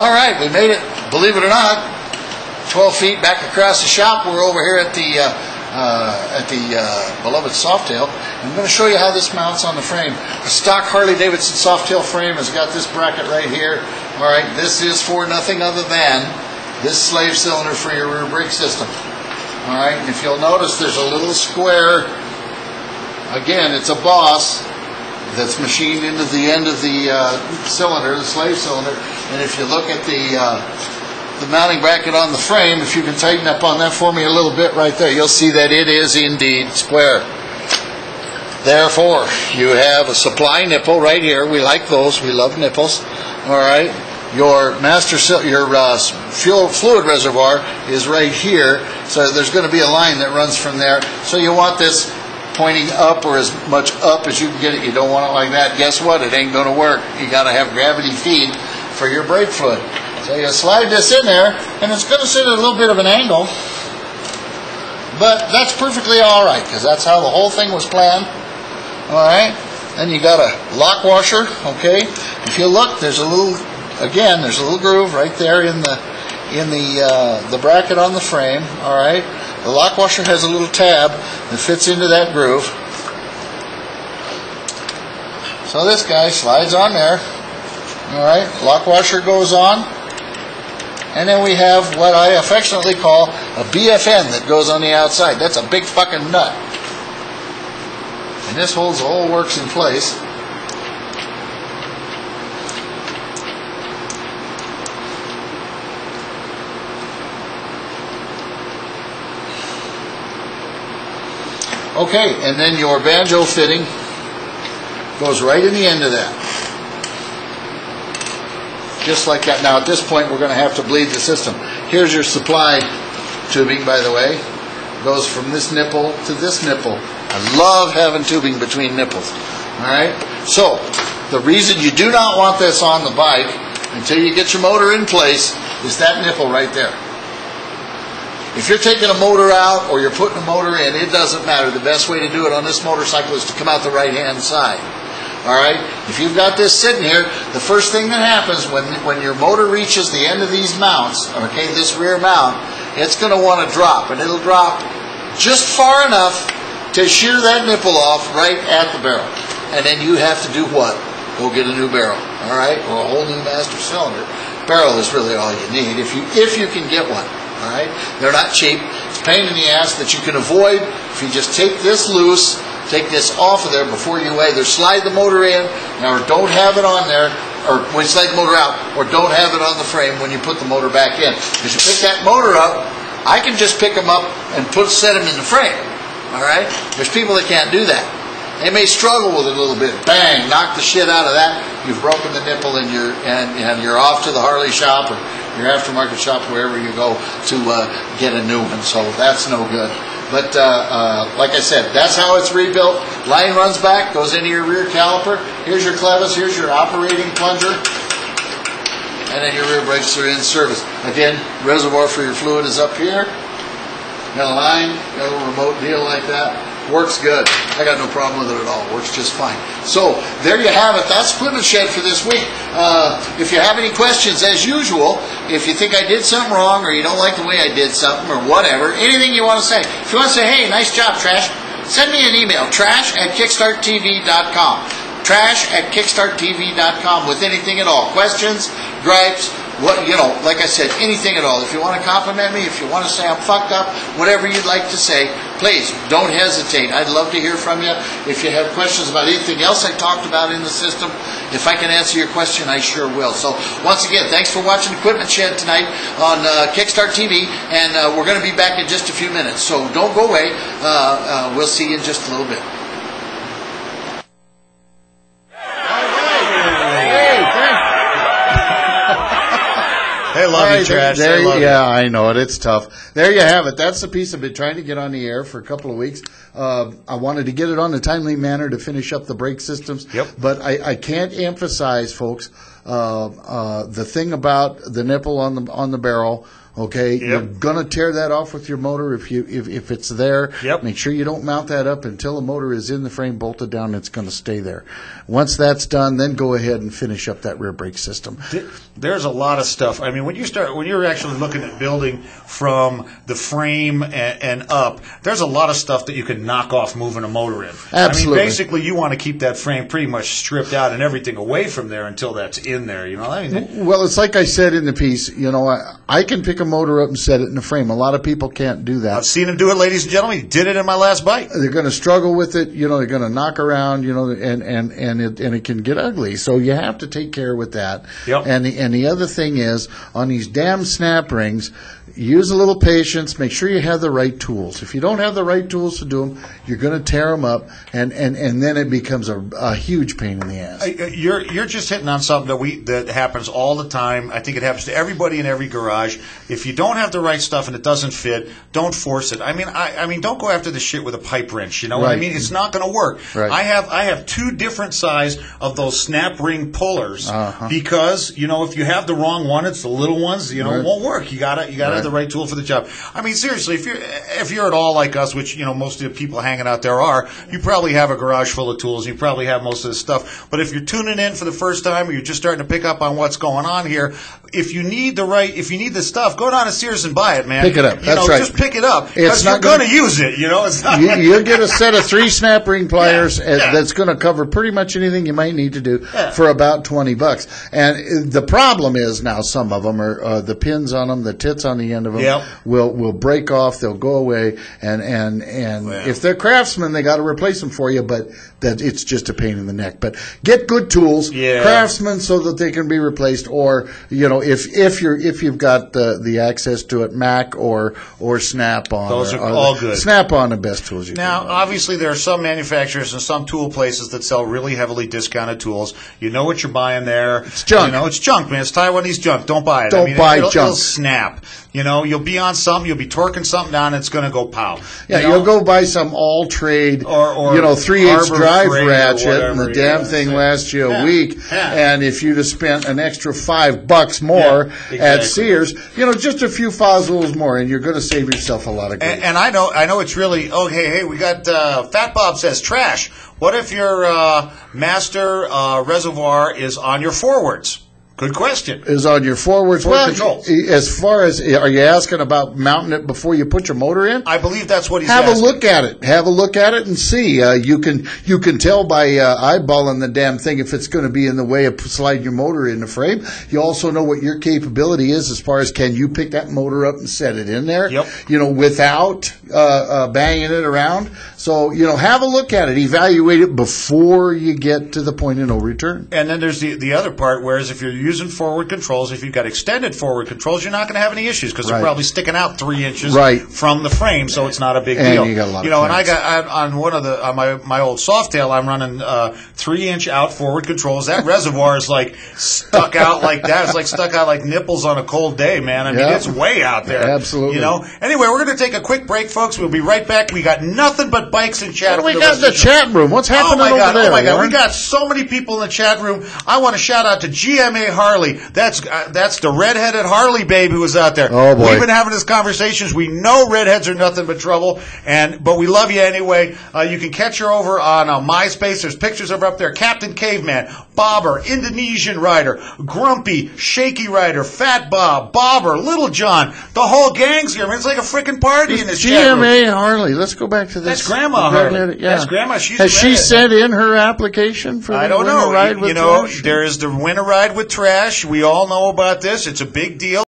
All right, we made it, believe it or not, 12 feet back across the shop. We're over here at the beloved Softail. I'm going to show you how this mounts on the frame. The stock Harley-Davidson Softail frame has got this bracket right here. All right, this is for nothing other than this slave cylinder for your rear brake system. All right, and if you'll notice, there's a little square. Again, it's a boss that's machined into the end of the cylinder, the slave cylinder. And if you look at the mounting bracket on the frame, if you can tighten up on that for me a little bit right there, you'll see that it is indeed square. Therefore, you have a supply nipple right here. We like those. We love nipples. All right. Your fuel fluid reservoir is right here, so there's going to be a line that runs from there. So you want this pointing up, or as much up as you can get it. You don't want it like that. Guess what? It ain't going to work. You got to have gravity feed for your brake fluid. So you slide this in there, and it's going to sit at a little bit of an angle, but that's perfectly all right, because that's how the whole thing was planned. All right. Then you got a lock washer. Okay. If you look, there's a little. Again, there's a little groove right there in the bracket on the frame. All right, the lock washer has a little tab that fits into that groove. So this guy slides on there. All right, lock washer goes on, and then we have what I affectionately call a BFN that goes on the outside. That's a big fucking nut, and this holds the whole works in place. Okay, and then your banjo fitting goes right in the end of that. Just like that. Now at this point we're going to have to bleed the system. Here's your supply tubing, by the way. It goes from this nipple to this nipple. I love having tubing between nipples. Alright? So, the reason you do not want this on the bike until you get your motor in place is that nipple right there. If you're taking a motor out or you're putting a motor in, it doesn't matter. The best way to do it on this motorcycle is to come out the right-hand side. All right? If you've got this sitting here, the first thing that happens when your motor reaches the end of these mounts, okay, this rear mount, it's going to want to drop. And it'll drop just far enough to shear that nipple off right at the barrel. And then you have to do what? Go get a new barrel. All right? Or a whole new master cylinder. Barrel is really all you need if you can get one. All right, they're not cheap. It's a pain in the ass that you can avoid if you just take this loose, take this off of there before you either slide the motor in, or don't have it on there, or when you slide the motor out, or don't have it on the frame when you put the motor back in. Because you pick that motor up, I can just pick them up and set them in the frame. All right, there's people that can't do that. They may struggle with it a little bit. Bang, knock the shit out of that. You've broken the nipple, and you're off to the Harley shop or your aftermarket shop, wherever you go to get a new one. So that's no good. But like I said, that's how it's rebuilt. Line runs back, goes into your rear caliper. Here's your clevis. Here's your operating plunger. And then your rear brakes are in service. Again, reservoir for your fluid is up here. Got a line, got a little remote deal like that. Works good. I got no problem with it at all. Works just fine. So, there you have it. That's Equipment Shed for this week. If you have any questions, as usual, if you think I did something wrong, or you don't like the way I did something, or whatever, anything you want to say. If you want to say, hey, nice job, Trash, send me an email, trash@kickstarttv.com. Trash@kickstarttv.com with anything at all. Questions, gripes, like I said, anything at all. If you want to compliment me, if you want to say I'm fucked up, whatever you'd like to say, please don't hesitate. I'd love to hear from you. If you have questions about anything else I talked about in the system, if I can answer your question, I sure will. So once again, thanks for watching Equipment Shed tonight on Kickstart TV, and we're going to be back in just a few minutes. So don't go away. We'll see you in just a little bit. They love you, Trash. I know it. It's tough. There you have it. That's the piece I've been trying to get on the air for a couple of weeks. I wanted to get it on a timely manner to finish up the brake systems. Yep. But I can't emphasize, folks, the thing about the nipple on the barrel. Okay, you're gonna tear that off with your motor if it's there. Yep. Make sure you don't mount that up until the motor is in the frame, bolted down. It's going to stay there. Once that's done, then go ahead and finish up that rear brake system. There's a lot of stuff. I mean, when you're actually looking at building from the frame and up, there's a lot of stuff that you can knock off moving a motor in. Absolutely. I mean, basically, you want to keep that frame pretty much stripped out and everything away from there until that's in there. You know, well, it's like I said in the piece. You know, I can pick a motor up and set it in the frame. A lot of people can't do that. I've seen him do it, ladies and gentlemen. He did it in my last bike. They're going to struggle with it. You know, they're going to knock around. You know, and it can get ugly. So you have to take care with that. Yep. And the other thing is on these damn snap rings, use a little patience. Make sure you have the right tools. If you don't have the right tools to do them, you're going to tear them up, and then it becomes a huge pain in the ass. You're just hitting on something that happens all the time. I think it happens to everybody in every garage. If you don't have the right stuff and it doesn't fit, don't force it. I mean, don't go after the shit with a pipe wrench. You know what I mean? It's not going to work. Right. I have two different size of those snap ring pullers because if you have the wrong one, it's the little ones. It won't work. You gotta have the right tool for the job. I mean, seriously, if you're at all like us, which most of the people hanging out there are, you probably have a garage full of tools. You probably have most of this stuff. But if you're tuning in for the first time or you're just starting to pick up on what's going on here, if you need the stuff, go down to Sears and buy it, man. Pick it up. That's right. Just pick it up because you're going to use it. It's not. You'll get a set of 3 snap ring pliers that's going to cover pretty much anything you might need to do for about $20. And the problem is now some of them are the pins on them, the tits on the end of them will break off. They'll go away, and if they're Craftsman, they got to replace them for you. But that it's just a pain in the neck. But get good tools, Craftsman, so that they can be replaced. Or if you've got the access to it, Mac or Snap-on. Those are all good. Snap-on, the best tools you can Now, buy. obviously, there are some manufacturers and some tool places that sell really heavily discounted tools. You know what you're buying there. It's junk. It's junk, man. It's Taiwanese junk. Don't buy it. Don't buy junk. It'll snap. You'll be on something, you'll be torquing something down, and it's going to go pow. You'll go buy some all-trade, or 3/8 drive ratchet, and the damn thing thing lasts you a week. And if you'd have spent an extra $5 more at Sears, just a few fossils more, and you're going to save yourself a lot of grief. And I know it's really, hey, we got, Fat Bob says, trash. What if your master reservoir is on your forwards? Good question. Is on your forwards. Controls. As far as, are you asking about mounting it before you put your motor in? I believe that's what he's asking. Have a look at it and see. You can tell by eyeballing the damn thing if it's going to be in the way of sliding your motor in the frame. You also know what your capability is as far as can you pick that motor up and set it in there. Without banging it around. So have a look at it, evaluate it before you get to the point of no return. And then there's the other part, whereas if you're using forward controls, if you've got extended forward controls, you're not going to have any issues because they're probably sticking out 3 inches from the frame, so it's not a big deal. You got a lot and I got on one of my old Softail, I'm running 3-inch out forward controls. That reservoir is like stuck out like that. It's like stuck out like nipples on a cold day, man. I mean, it's way out there. Absolutely. Anyway, we're going to take a quick break, folks. We'll be right back. We got nothing but bikes and chat. What do we got in the chat room? What's happening over there? Oh my God, we got so many people in the chat room. I want to shout out to GMA Harley. That's the redheaded Harley babe who was out there. Oh boy. We've been having these conversations. We know redheads are nothing but trouble, but we love you anyway. You can catch her over on MySpace. There's pictures of her up there. Captain Caveman, Bobber, Indonesian Rider, Grumpy, Shaky Rider, Fat Bob, Bobber, Little John. The whole gang's here. I mean, it's like a freaking party in this chat room. GMA Harley. Let's go back to this. That's Grandma Harley. That's Grandma. Has she sent in her application for the winter ride with Trash? There is the winter ride with Trash. We all know about this. It's a big deal.